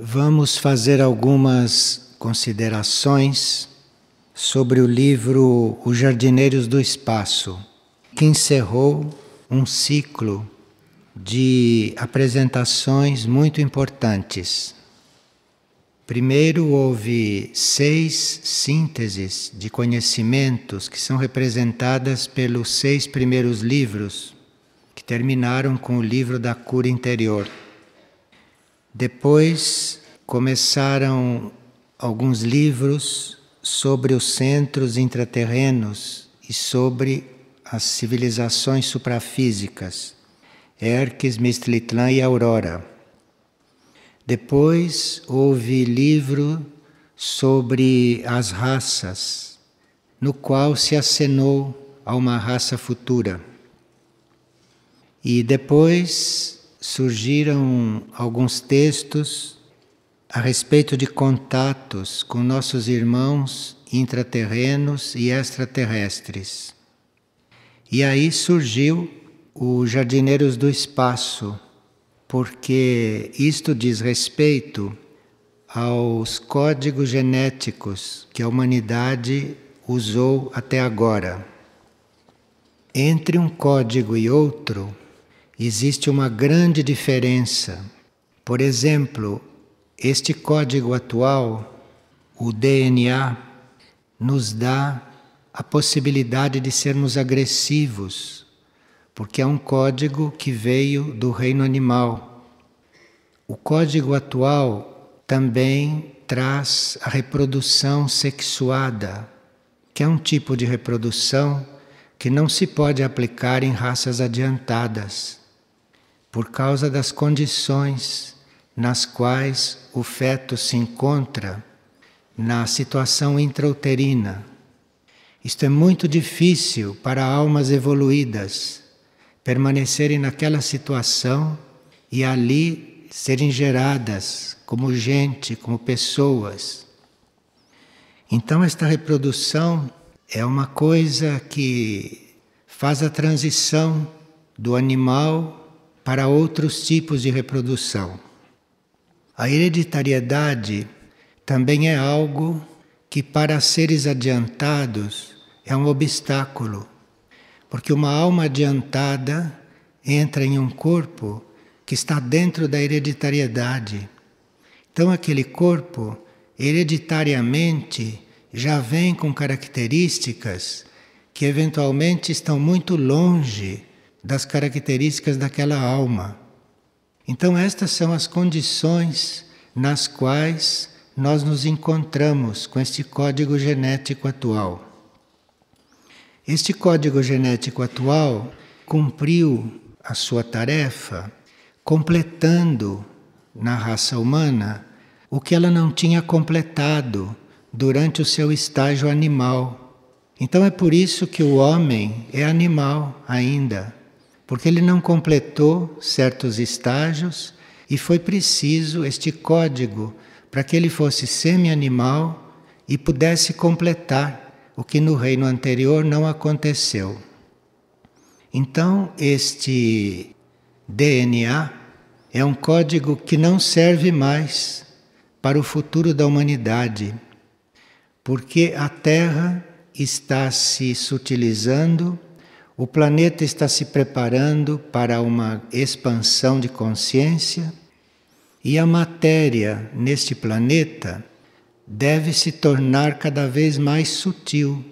Vamos fazer algumas considerações sobre o livro Os Jardineiros do Espaço, que encerrou um ciclo de apresentações muito importantes. Primeiro houve 6 sínteses de conhecimentos que são representadas pelos 6 primeiros livros, que terminaram com o livro da cura interior. Depois começaram alguns livros sobre os centros intraterrenos e sobre as civilizações suprafísicas, Erques, Mistlitlã e Aurora. Depois houve livro sobre as raças, no qual se acenou a uma raça futura. E depois surgiram alguns textos a respeito de contatos com nossos irmãos intraterrenos e extraterrestres. E aí surgiu o Jardineiros do Espaço, porque isto diz respeito aos códigos genéticos que a humanidade usou até agora. Entre um código e outro, existe uma grande diferença. Por exemplo, este código atual, o DNA, nos dá a possibilidade de sermos agressivos, porque é um código que veio do reino animal. O código atual também traz a reprodução sexuada, que é um tipo de reprodução que não se pode aplicar em raças adiantadas, por causa das condições nas quais o feto se encontra na situação intrauterina. Isto é muito difícil para almas evoluídas permanecerem naquela situação e ali serem geradas como gente, como pessoas. Então esta reprodução é uma coisa que faz a transição do animal para outros tipos de reprodução. A hereditariedade também é algo que para seres adiantados é um obstáculo, porque uma alma adiantada entra em um corpo que está dentro da hereditariedade. Então aquele corpo hereditariamente já vem com características que eventualmente estão muito longe das características daquela alma. Então estas são as condições nas quais nós nos encontramos com este código genético atual. Este código genético atual cumpriu a sua tarefa completando na raça humana o que ela não tinha completado durante o seu estágio animal. Então é por isso que o homem é animal ainda, porque ele não completou certos estágios e foi preciso este código para que ele fosse semi-animal e pudesse completar o que no reino anterior não aconteceu. Então este DNA é um código que não serve mais para o futuro da humanidade, porque a Terra está se sutilizando, o planeta está se preparando para uma expansão de consciência e a matéria neste planeta deve se tornar cada vez mais sutil.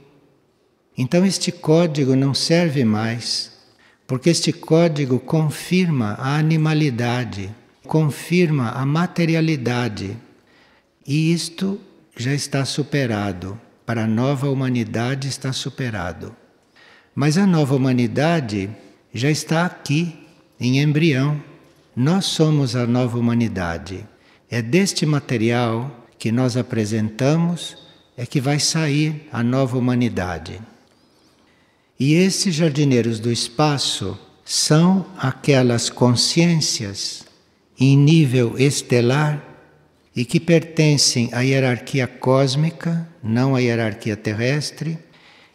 Então este código não serve mais, porque este código confirma a animalidade, confirma a materialidade, e isto já está superado. Para a nova humanidade está superado. Mas a nova humanidade já está aqui, em embrião. Nós somos a nova humanidade. É deste material que nós apresentamos é que vai sair a nova humanidade. E esses jardineiros do espaço são aquelas consciências em nível estelar e que pertencem à hierarquia cósmica, não à hierarquia terrestre,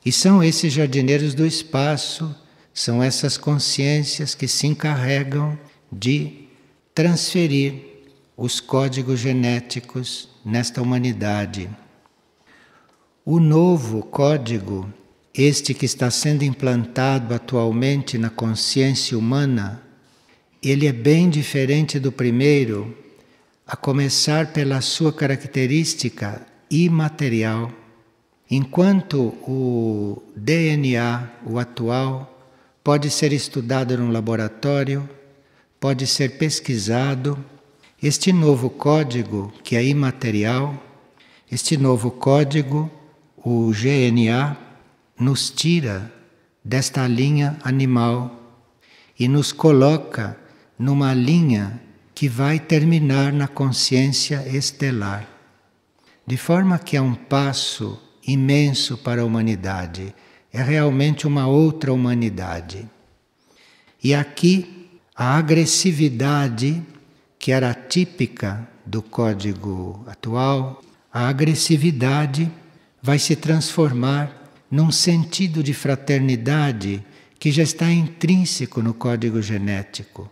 e são esses jardineiros do espaço, são essas consciências que se encarregam de transferir os códigos genéticos nesta humanidade. O novo código, este que está sendo implantado atualmente na consciência humana, ele é bem diferente do primeiro, a começar pela sua característica imaterial. Enquanto o DNA, o atual, pode ser estudado num laboratório, pode ser pesquisado, este novo código, que é imaterial, este novo código, o GNA, nos tira desta linha animal e nos coloca numa linha que vai terminar na consciência estelar. De forma que é um passo imenso para a humanidade. É realmente uma outra humanidade. E aqui a agressividade, que era típica do código atual, a agressividade vai se transformar num sentido de fraternidade que já está intrínseco no código genético.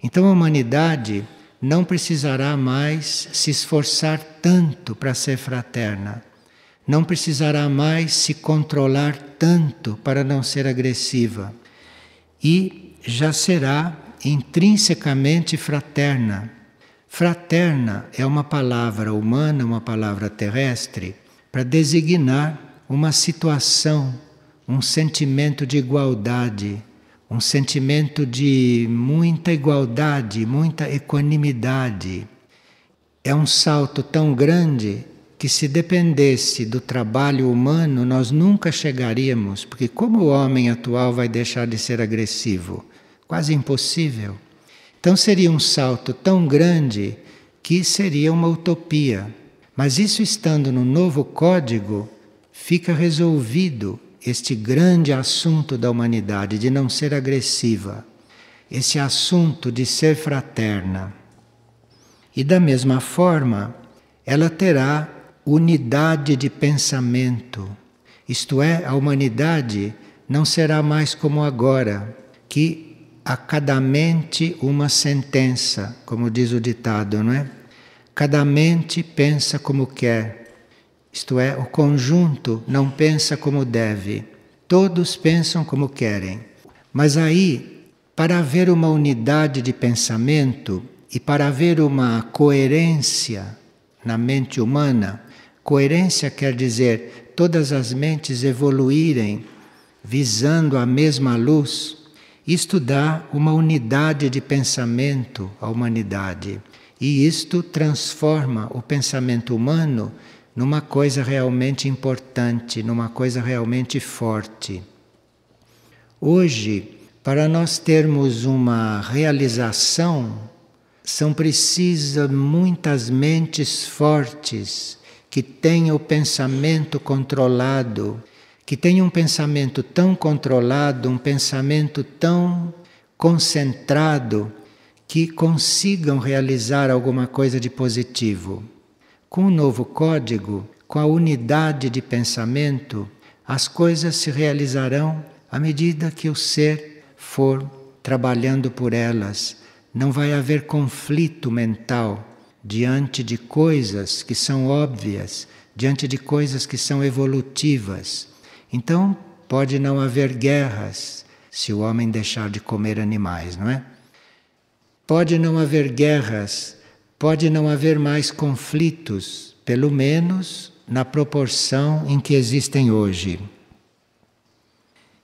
Então a humanidade não precisará mais se esforçar tanto para ser fraterna, não precisará mais se controlar tanto para não ser agressiva, e já será intrinsecamente fraterna. Fraterna é uma palavra humana, uma palavra terrestre, para designar uma situação, um sentimento de igualdade, um sentimento de muita igualdade, muita equanimidade. É um salto tão grande que, se dependesse do trabalho humano, nós nunca chegaríamos, porque como o homem atual vai deixar de ser agressivo? Quase impossível. Então seria um salto tão grande que seria uma utopia. Mas isso estando no novo código, fica resolvido este grande assunto da humanidade, de não ser agressiva, esse assunto de ser fraterna. E da mesma forma, ela terá unidade de pensamento, isto é, a humanidade não será mais como agora, que a cada mente uma sentença, como diz o ditado, não é? Cada mente pensa como quer. Isto é, o conjunto não pensa como deve. Todos pensam como querem. Mas aí, para haver uma unidade de pensamento e para haver uma coerência na mente humana, coerência quer dizer todas as mentes evoluírem visando a mesma luz, isto dá uma unidade de pensamento à humanidade. E isto transforma o pensamento humano numa coisa realmente importante, numa coisa realmente forte. Hoje, para nós termos uma realização, são precisas muitas mentes fortes que tenham o pensamento controlado, que tenham um pensamento tão controlado, um pensamento tão concentrado, que consigam realizar alguma coisa de positivo. Com o novo código, com a unidade de pensamento, as coisas se realizarão à medida que o ser for trabalhando por elas. Não vai haver conflito mental diante de coisas que são óbvias, diante de coisas que são evolutivas. Então, pode não haver guerras se o homem deixar de comer animais, não é? Pode não haver guerras, pode não haver mais conflitos, pelo menos na proporção em que existem hoje.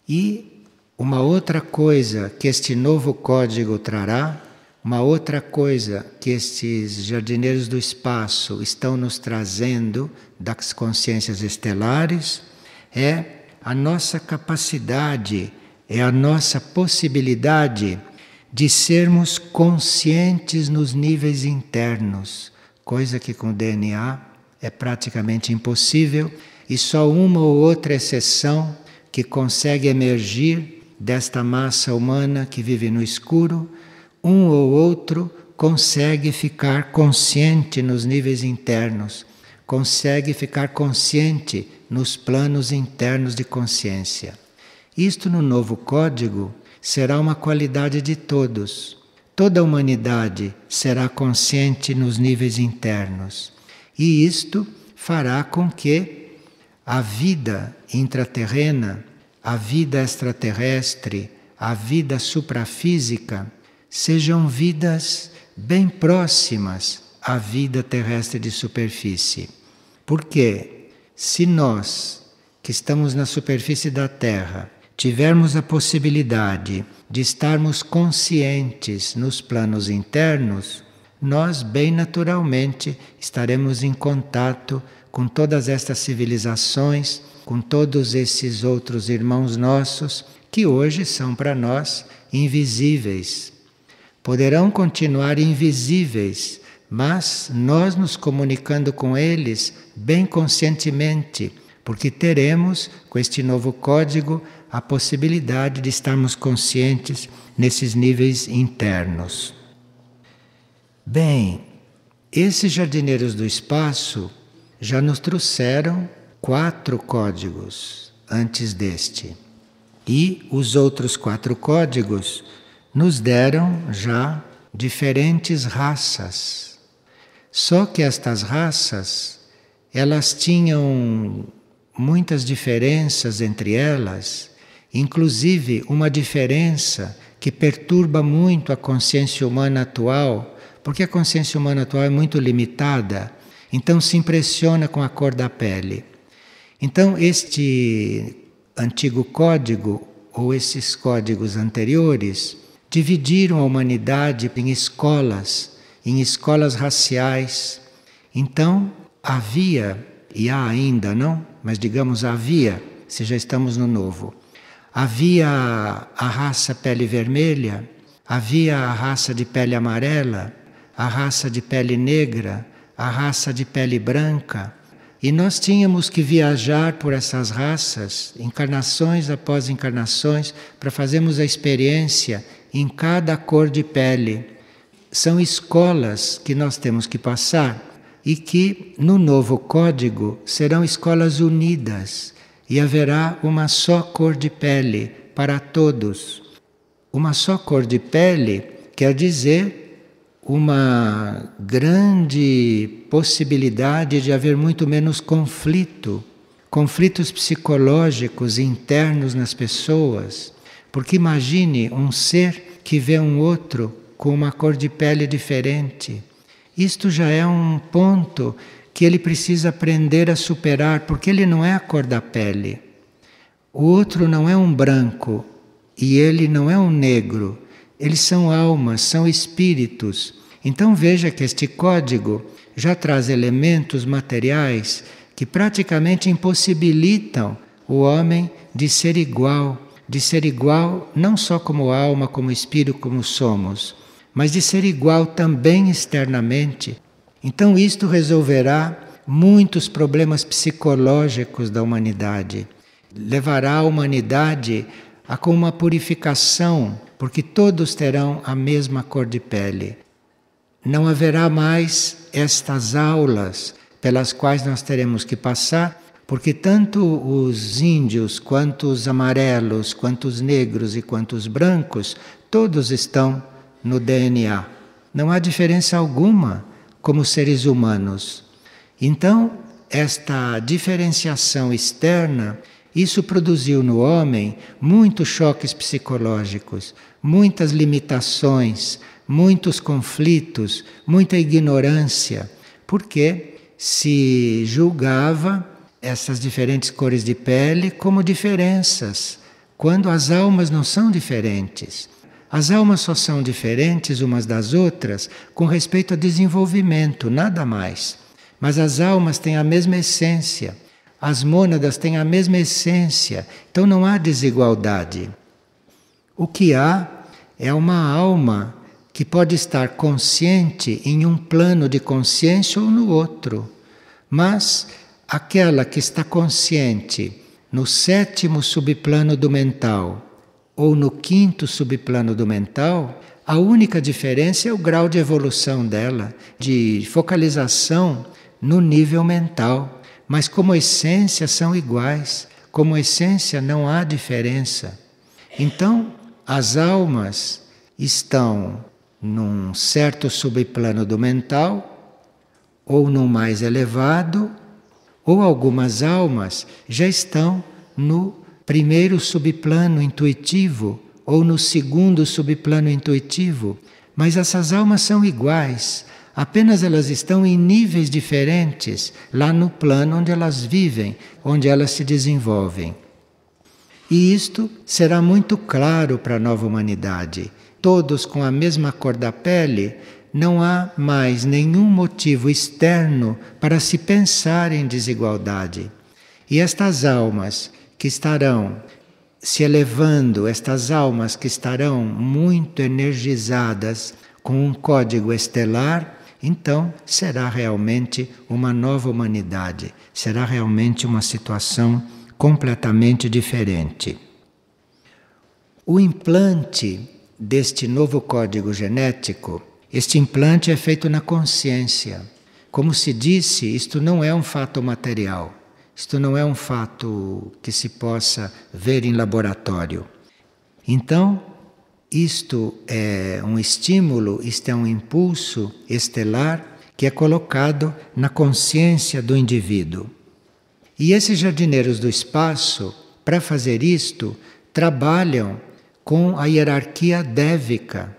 E uma outra coisa que este novo código trará, uma outra coisa que estes jardineiros do espaço estão nos trazendo das consciências estelares, é a nossa capacidade, é a nossa possibilidade de sermos conscientes nos níveis internos, coisa que com o DNA é praticamente impossível, e só uma ou outra exceção que consegue emergir desta massa humana que vive no escuro, um ou outro consegue ficar consciente nos níveis internos, consegue ficar consciente nos planos internos de consciência. Isto no novo código será uma qualidade de todos. toda a humanidade será consciente nos níveis internos. E isto fará com que a vida intraterrena, a vida extraterrestre, a vida suprafísica sejam vidas bem próximas à vida terrestre de superfície. Porque se nós, que estamos na superfície da Terra, tivermos a possibilidade de estarmos conscientes nos planos internos, nós bem naturalmente estaremos em contato com todas estas civilizações, com todos esses outros irmãos nossos, que hoje são para nós invisíveis. Poderão continuar invisíveis, mas nós nos comunicando com eles bem conscientemente, porque teremos, com este novo código, a possibilidade de estarmos conscientes nesses níveis internos. Bem, esses jardineiros do espaço já nos trouxeram 4 códigos antes deste. E os outros 4 códigos nos deram já diferentes raças. Só que estas raças, elas tinham muitas diferenças entre elas, inclusive uma diferença que perturba muito a consciência humana atual, porque a consciência humana atual é muito limitada, então se impressiona com a cor da pele. Então este antigo código, ou esses códigos anteriores, dividiram a humanidade em escolas raciais. Então havia, e há ainda não, mas digamos havia, se já estamos no novo, havia a raça pele vermelha, havia a raça de pele amarela, a raça de pele negra, a raça de pele branca. E nós tínhamos que viajar por essas raças, encarnações após encarnações, para fazermos a experiência em cada cor de pele. São escolas que nós temos que passar e que, no novo código, serão escolas unidas e haverá uma só cor de pele para todos. Uma só cor de pele quer dizer uma grande possibilidade de haver muito menos conflitos psicológicos internos nas pessoas. Porque imagine um ser que vê um outro com uma cor de pele diferente. Isto já é um ponto que ele precisa aprender a superar, porque ele não é a cor da pele. O outro não é um branco e ele não é um negro. Eles são almas, são espíritos. Então veja que este código já traz elementos materiais que praticamente impossibilitam o homem de ser igual não só como alma, como espírito, como somos, mas de ser igual também externamente. Então isto resolverá muitos problemas psicológicos da humanidade. Levará a humanidade a com uma purificação, porque todos terão a mesma cor de pele. Não haverá mais estas aulas pelas quais nós teremos que passar, porque tanto os índios, quanto os amarelos, quanto os negros e quanto os brancos, todos estão no DNA. Não há diferença alguma como seres humanos. Então, esta diferenciação externa, isso produziu no homem muitos choques psicológicos, muitas limitações, muitos conflitos, muita ignorância, porque se julgava essas diferentes cores de pele como diferenças, quando as almas não são diferentes. As almas só são diferentes umas das outras com respeito ao desenvolvimento, nada mais. Mas as almas têm a mesma essência, as mônadas têm a mesma essência, então não há desigualdade. O que há é uma alma que pode estar consciente em um plano de consciência ou no outro, mas aquela que está consciente no 7º subplano do mental ou no 5º subplano do mental, a única diferença é o grau de evolução dela, de focalização no nível mental. Mas como essência são iguais, como essência não há diferença. Então, as almas estão num certo subplano do mental, ou no mais elevado, ou algumas almas já estão no primeiro subplano intuitivo, ou no segundo subplano intuitivo, mas essas almas são iguais, apenas elas estão em níveis diferentes, lá no plano onde elas vivem, onde elas se desenvolvem. E isto será muito claro para a nova humanidade. Todos com a mesma cor da pele, não há mais nenhum motivo externo para se pensar em desigualdade. E estas almas que estarão se elevando, estas almas que estarão muito energizadas com um código estelar, então será realmente uma nova humanidade, será realmente uma situação completamente diferente. O implante deste novo código genético, este implante é feito na consciência. Como se disse, isto não é um fato material, isto não é um fato que se possa ver em laboratório. Então, isto é um estímulo, isto é um impulso estelar que é colocado na consciência do indivíduo. E esses jardineiros do espaço, para fazer isto, trabalham com a hierarquia dévica,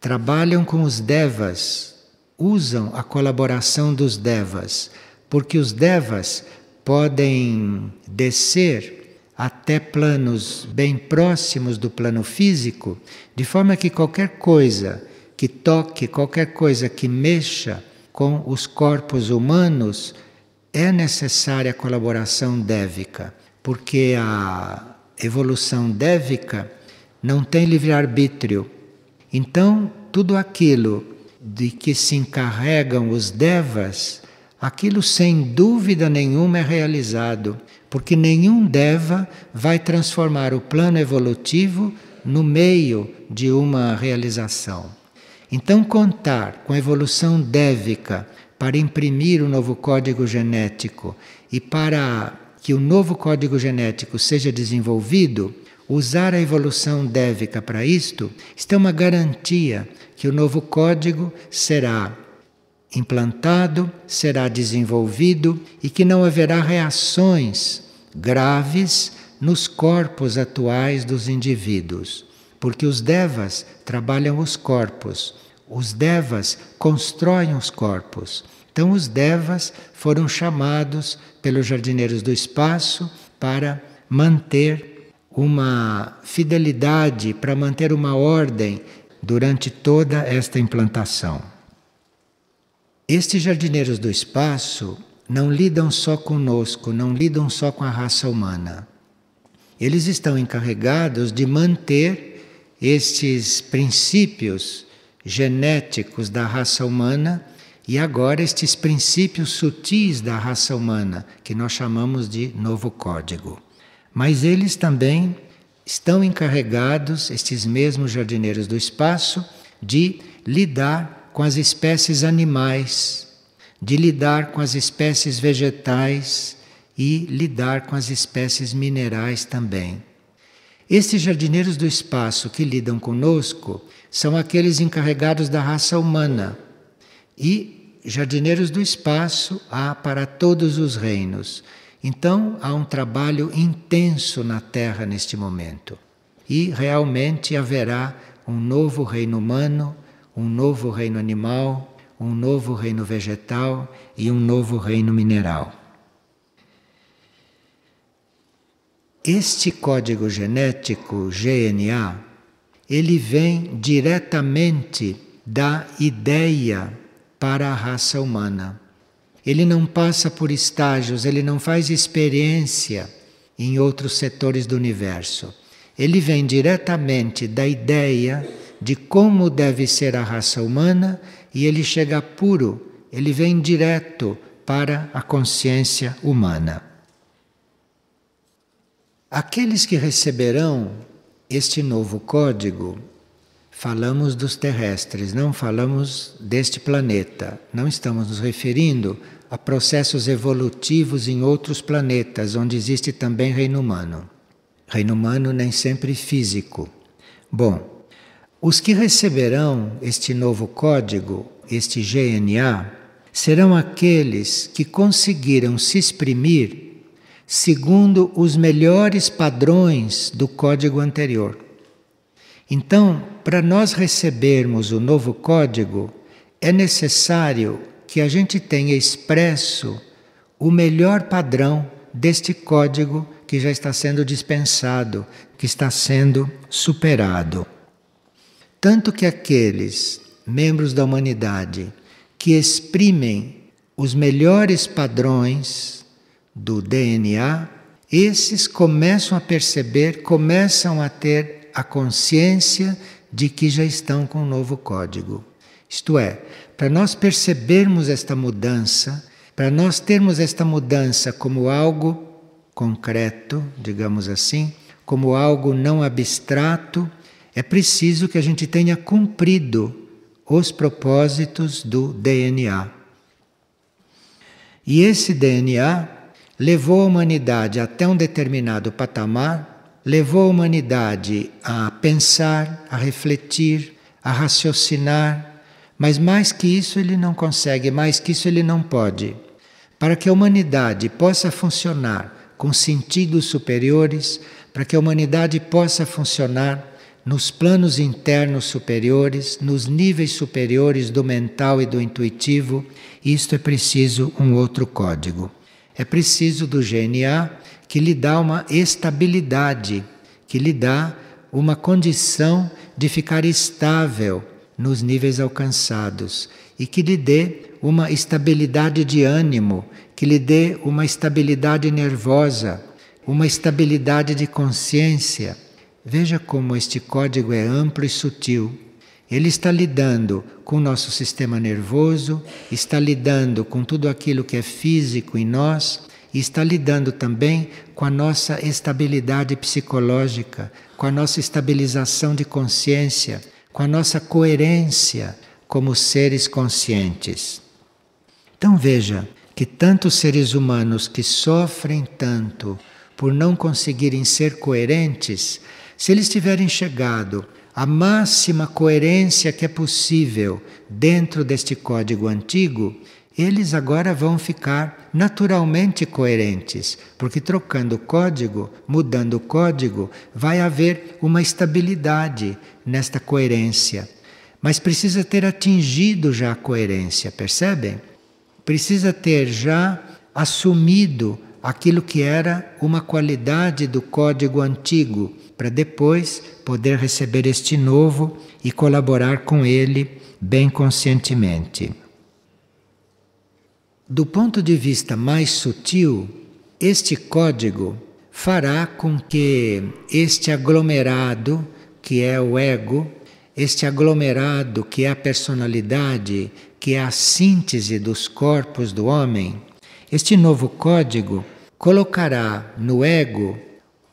trabalham com os devas, usam a colaboração dos devas, porque os devas podem descer até planos bem próximos do plano físico, de forma que qualquer coisa que toque, qualquer coisa que mexa com os corpos humanos, é necessária a colaboração dévica, porque a evolução dévica não tem livre-arbítrio. Então, tudo aquilo de que se encarregam os devas, aquilo sem dúvida nenhuma é realizado, porque nenhum deva vai transformar o plano evolutivo no meio de uma realização. Então, contar com a evolução dévica para imprimir o novo código genético e para que o novo código genético seja desenvolvido, usar a evolução dévica para isto, é uma garantia que o novo código será implantado, será desenvolvido e que não haverá reações graves nos corpos atuais dos indivíduos, porque os devas trabalham os corpos, os devas constroem os corpos. Então os devas foram chamados pelos jardineiros do espaço para manter uma fidelidade, para manter uma ordem durante toda esta implantação. Estes jardineiros do espaço não lidam só conosco, não lidam só com a raça humana. Eles estão encarregados de manter estes princípios genéticos da raça humana e agora estes princípios sutis da raça humana, que nós chamamos de novo código. Mas eles também estão encarregados, estes mesmos jardineiros do espaço, de lidar com as espécies animais, de lidar com as espécies vegetais e lidar com as espécies minerais também. Estes jardineiros do espaço que lidam conosco são aqueles encarregados da raça humana. E jardineiros do espaço há para todos os reinos. Então há um trabalho intenso na Terra neste momento. E realmente haverá um novo reino humano, um novo reino animal, um novo reino vegetal e um novo reino mineral. Este código genético GNA, ele vem diretamente da ideia para a raça humana. Ele não passa por estágios, ele não faz experiência em outros setores do universo. Ele vem diretamente da ideia de como deve ser a raça humana e ele chega puro, ele vem direto para a consciência humana. Aqueles que receberão este novo código, falamos dos terrestres, não falamos deste planeta. Não estamos nos referindo a processos evolutivos em outros planetas, onde existe também reino humano. Reino humano nem sempre físico. Bom, Os que receberão este novo código, este GNA, serão aqueles que conseguiram se exprimir segundo os melhores padrões do código anterior. Então, para nós recebermos o novo código, é necessário que a gente tenha expresso o melhor padrão deste código que já está sendo dispensado, que está sendo superado. Tanto que aqueles membros da humanidade que exprimem os melhores padrões do DNA, esses começam a perceber, começam a ter a consciência de que já estão com um novo código. Isto é, para nós percebermos esta mudança, para nós termos esta mudança como algo concreto, digamos assim, como algo não abstrato, é preciso que a gente tenha cumprido os propósitos do DNA. E esse DNA levou a humanidade até um determinado patamar, levou a humanidade a pensar, a refletir, a raciocinar, mas mais que isso ele não consegue, mais que isso ele não pode. Para que a humanidade possa funcionar com sentidos superiores, para que a humanidade possa funcionar nos planos internos superiores, nos níveis superiores do mental e do intuitivo, isto é preciso um outro código. É preciso do GNA que lhe dá uma estabilidade, que lhe dá uma condição de ficar estável nos níveis alcançados e que lhe dê uma estabilidade de ânimo, que lhe dê uma estabilidade nervosa, uma estabilidade de consciência. Veja como este código é amplo e sutil. Ele está lidando com o nosso sistema nervoso, está lidando com tudo aquilo que é físico em nós e está lidando também com a nossa estabilidade psicológica, com a nossa estabilização de consciência, com a nossa coerência como seres conscientes. Então veja que tantos seres humanos que sofrem tanto por não conseguirem ser coerentes, se eles tiverem chegado à máxima coerência que é possível dentro deste código antigo, eles agora vão ficar naturalmente coerentes, porque trocando o código, mudando o código, vai haver uma estabilidade nesta coerência. Mas precisa ter atingido já a coerência, percebem? Precisa ter já assumido aquilo que era uma qualidade do código antigo, para depois poder receber este novo e colaborar com ele bem conscientemente. Do ponto de vista mais sutil, este código fará com que este aglomerado, que é o ego, este aglomerado que é a personalidade, que é a síntese dos corpos do homem, este novo código colocará no ego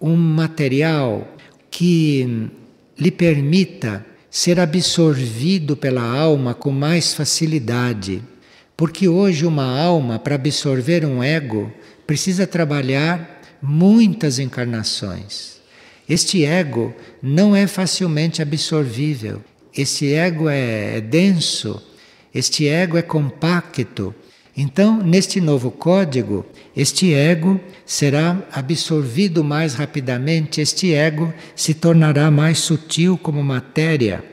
um material que lhe permita ser absorvido pela alma com mais facilidade. Porque hoje uma alma, para absorver um ego, precisa trabalhar muitas encarnações. Este ego não é facilmente absorvível. Este ego é denso, este ego é compacto. Então, neste novo código, este ego será absorvido mais rapidamente, este ego se tornará mais sutil como matéria.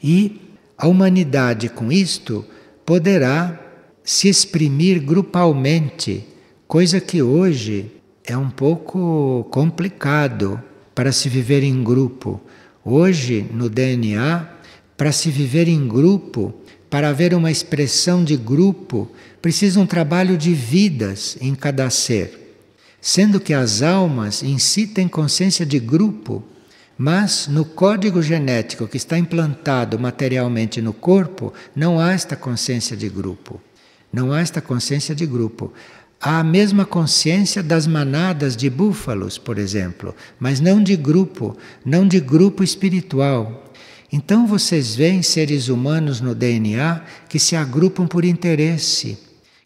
E a humanidade, com isto, poderá se exprimir grupalmente, coisa que hoje é um pouco complicado para se viver em grupo. Hoje, no DNA, para se viver em grupo, para haver uma expressão de grupo, precisa um trabalho de vidas em cada ser. Sendo que as almas em si têm consciência de grupo, mas no código genético que está implantado materialmente no corpo, não há esta consciência de grupo. Não há esta consciência de grupo. Há a mesma consciência das manadas de búfalos, por exemplo, mas não de grupo espiritual. Então vocês veem seres humanos no DNA que se agrupam por interesse,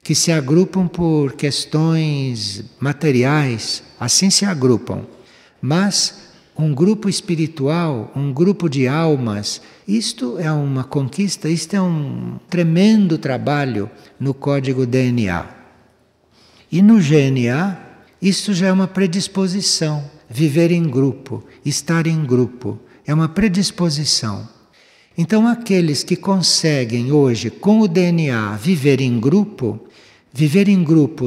que se agrupam por questões materiais, assim se agrupam. Mas um grupo espiritual, um grupo de almas. Isto é uma conquista, isto é um tremendo trabalho no código DNA. E no GNA, isso já é uma predisposição. Viver em grupo, estar em grupo, é uma predisposição. Então, aqueles que conseguem hoje, com o DNA, viver em grupo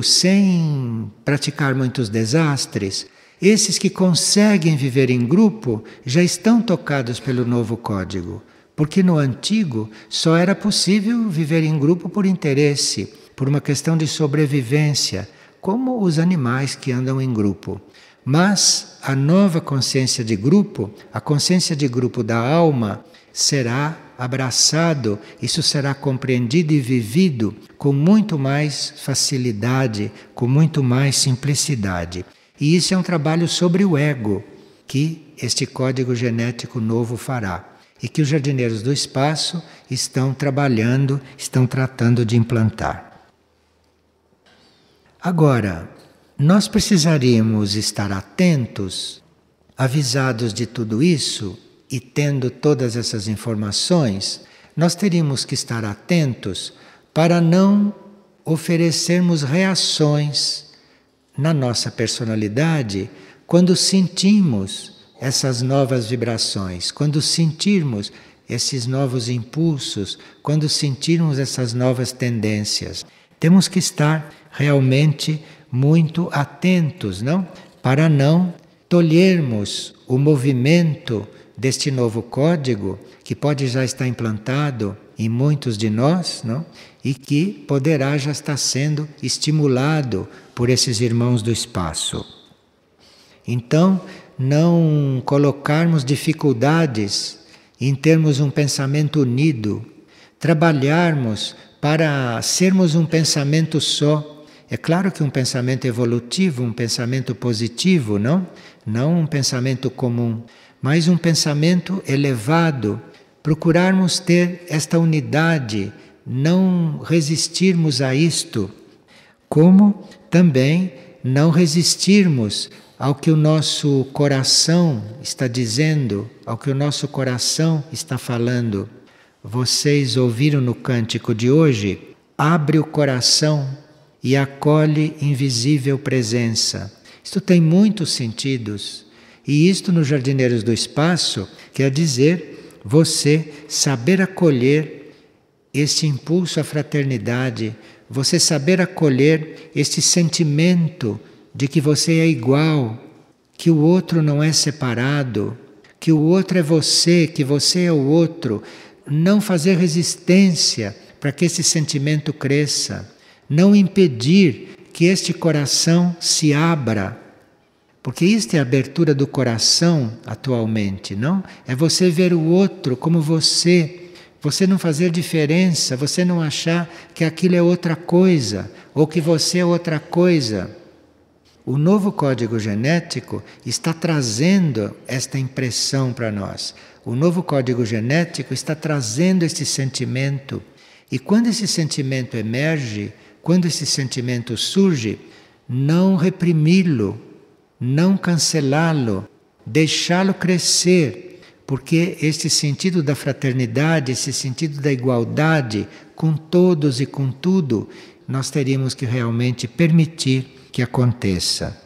sem praticar muitos desastres, esses que conseguem viver em grupo já estão tocados pelo novo código. Porque no antigo só era possível viver em grupo por interesse, por uma questão de sobrevivência, como os animais que andam em grupo. Mas a nova consciência de grupo, a consciência de grupo da alma, será abraçado, isso será compreendido e vivido com muito mais facilidade, com muito mais simplicidade. E isso é um trabalho sobre o ego que este código genético novo fará. E que os jardineiros do espaço estão trabalhando, estão tratando de implantar. Agora, nós precisaríamos estar atentos, avisados de tudo isso e tendo todas essas informações, nós teríamos que estar atentos para não oferecermos reações na nossa personalidade quando sentimos essas novas vibrações, quando sentirmos esses novos impulsos, quando sentirmos essas novas tendências. Temos que estar realmente muito atentos, não? Para não tolhermos o movimento deste novo código, que pode já estar implantado em muitos de nós, não? E que poderá já estar sendo estimulado por esses irmãos do espaço. Então, não colocarmos dificuldades em termos um pensamento unido, trabalharmos para sermos um pensamento só. É claro que um pensamento evolutivo, um pensamento positivo, não? Não um pensamento comum, mas um pensamento elevado. Procurarmos ter esta unidade, não resistirmos a isto, como também não resistirmos ao que o nosso coração está dizendo, ao que o nosso coração está falando. Vocês ouviram no cântico de hoje? Abre o coração e acolhe invisível presença. Isto tem muitos sentidos. E isto nos Jardineiros do Espaço quer dizer você saber acolher este impulso à fraternidade, você saber acolher este sentimento de que você é igual, que o outro não é separado, que o outro é você, que você é o outro. Não fazer resistência para que esse sentimento cresça, não impedir que este coração se abra, porque isto é a abertura do coração atualmente, não? É você ver o outro como você não fazer diferença, você não achar que aquilo é outra coisa, ou que você é outra coisa. O novo código genético está trazendo esta impressão para nós. O novo código genético está trazendo esse sentimento. E quando esse sentimento emerge, quando esse sentimento surge, não reprimi-lo, não cancelá-lo, deixá-lo crescer, porque esse sentido da fraternidade, esse sentido da igualdade com todos e com tudo, nós teríamos que realmente permitir que aconteça.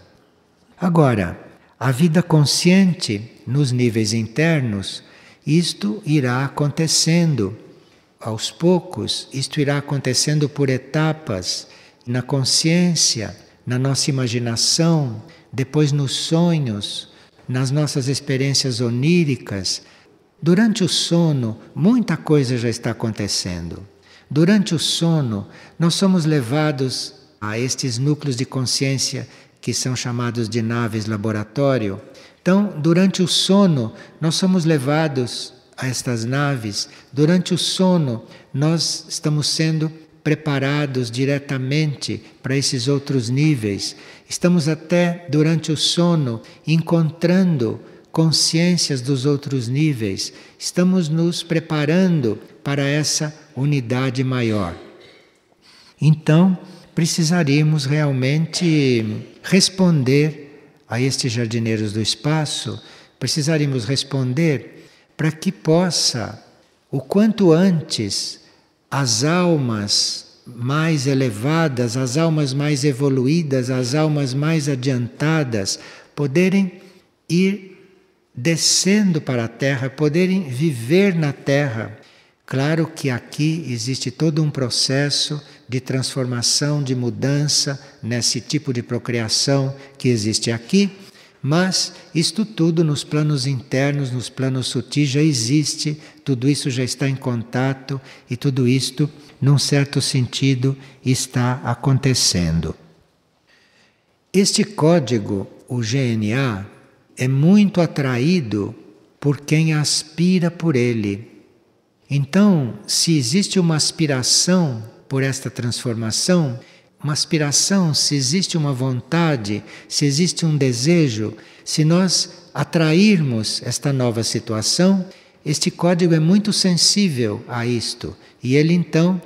Agora, a vida consciente nos níveis internos, isto irá acontecendo aos poucos, isto irá acontecendo por etapas, na consciência, na nossa imaginação, depois nos sonhos, nas nossas experiências oníricas. Durante o sono, muita coisa já está acontecendo. Durante o sono, nós somos levados a estes núcleos de consciência que são chamados de naves laboratório. Então, durante o sono, nós somos levados a estas naves. Durante o sono, nós estamos sendo preparados diretamente para esses outros níveis. Estamos até, durante o sono, encontrando consciências dos outros níveis. Estamos nos preparando para essa unidade maior. Então, precisaríamos realmente responder a estes jardineiros do espaço precisaríamos responder para que possa, o quanto antes, as almas mais elevadas, as almas mais evoluídas, as almas mais adiantadas, poderem ir descendo para a Terra, poderem viver na Terra. Claro que aqui existe todo um processo de transformação, de mudança nesse tipo de procriação que existe aqui, mas isto tudo nos planos internos, nos planos sutis já existe, tudo isso já está em contato e tudo isto, num certo sentido, está acontecendo. Este código, o GNA, é muito atraído por quem aspira por ele. Então, se existe uma aspiração por esta transformação, uma aspiração, se existe uma vontade, se existe um desejo, se nós atrairmos esta nova situação, este código é muito sensível a isto. E ele então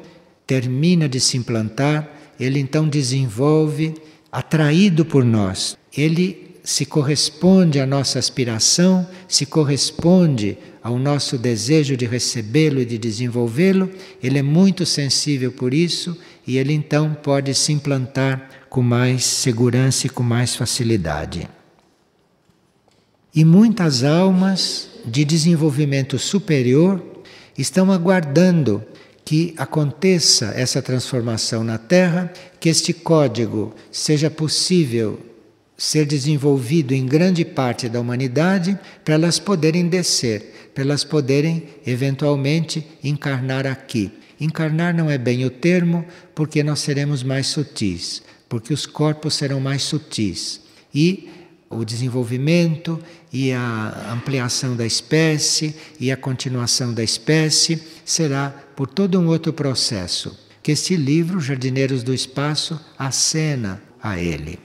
termina de se implantar, ele então desenvolve, atraído por nós. Ele se corresponde à nossa aspiração, se corresponde ao nosso desejo de recebê-lo e de desenvolvê-lo, ele é muito sensível por isso e ele então pode se implantar com mais segurança e com mais facilidade. E muitas almas de desenvolvimento superior estão aguardando que aconteça essa transformação na Terra, que este código seja possível ser desenvolvido em grande parte da humanidade para elas poderem descer, para elas poderem eventualmente encarnar aqui. Encarnar não é bem o termo, porque nós seremos mais sutis, porque os corpos serão mais sutis. E o desenvolvimento e a ampliação da espécie e a continuação da espécie será por todo um outro processo, que este livro, Jardineiros do Espaço, acena a ele.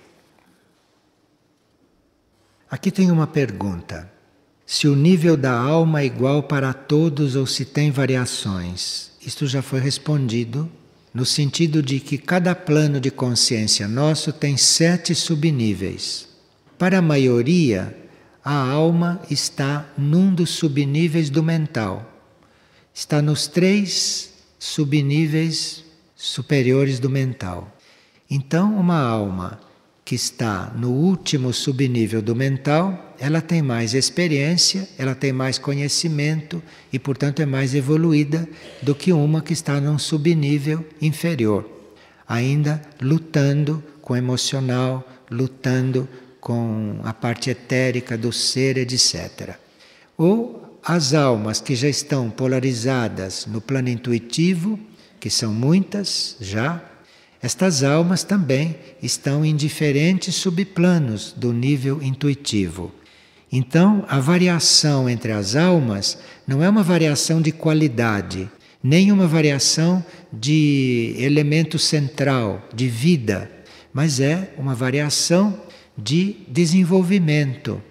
Aqui tem uma pergunta. Se o nível da alma é igual para todos ou se tem variações? Isto já foi respondido no sentido de que cada plano de consciência nosso tem 7 subníveis. Para a maioria, a alma está num dos subníveis do mental. Está nos 3 subníveis superiores do mental. Então, uma alma que está no último subnível do mental, ela tem mais experiência, ela tem mais conhecimento e, portanto, é mais evoluída do que uma que está num subnível inferior, ainda lutando com o emocional, lutando com a parte etérica do ser, etc. Ou as almas que já estão polarizadas no plano intuitivo, que são muitas já, estas almas também estão em diferentes subplanos do nível intuitivo. Então, a variação entre as almas não é uma variação de qualidade, nem uma variação de elemento central, de vida, mas é uma variação de desenvolvimento.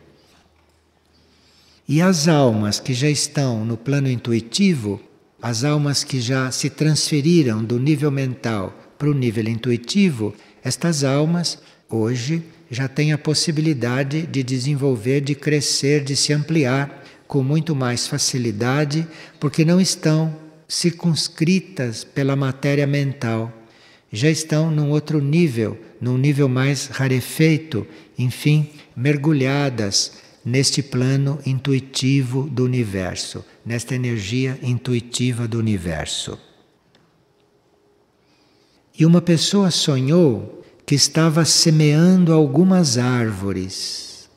E as almas que já estão no plano intuitivo, as almas que já se transferiram do nível mental para o nível intuitivo, estas almas hoje já têm a possibilidade de desenvolver, de crescer, de se ampliar com muito mais facilidade, porque não estão circunscritas pela matéria mental. Já estão num outro nível, num nível mais rarefeito, enfim, mergulhadas neste plano intuitivo do universo, nesta energia intuitiva do universo. E uma pessoa sonhou que estava semeando algumas árvores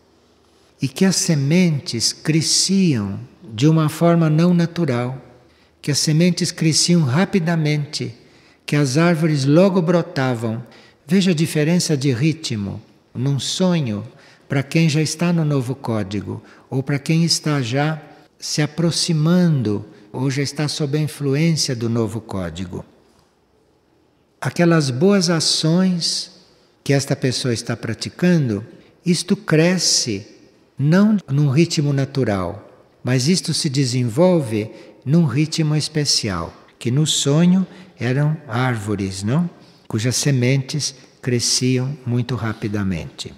e que as sementes cresciam de uma forma não natural, que as sementes cresciam rapidamente, que as árvores logo brotavam. Veja a diferença de ritmo num sonho para quem já está no novo código ou para quem está já se aproximando ou já está sob a influência do novo código. Aquelas boas ações que esta pessoa está praticando, isto cresce não num ritmo natural, mas isto se desenvolve num ritmo especial, que no sonho eram árvores, não? Cujas sementes cresciam muito rapidamente.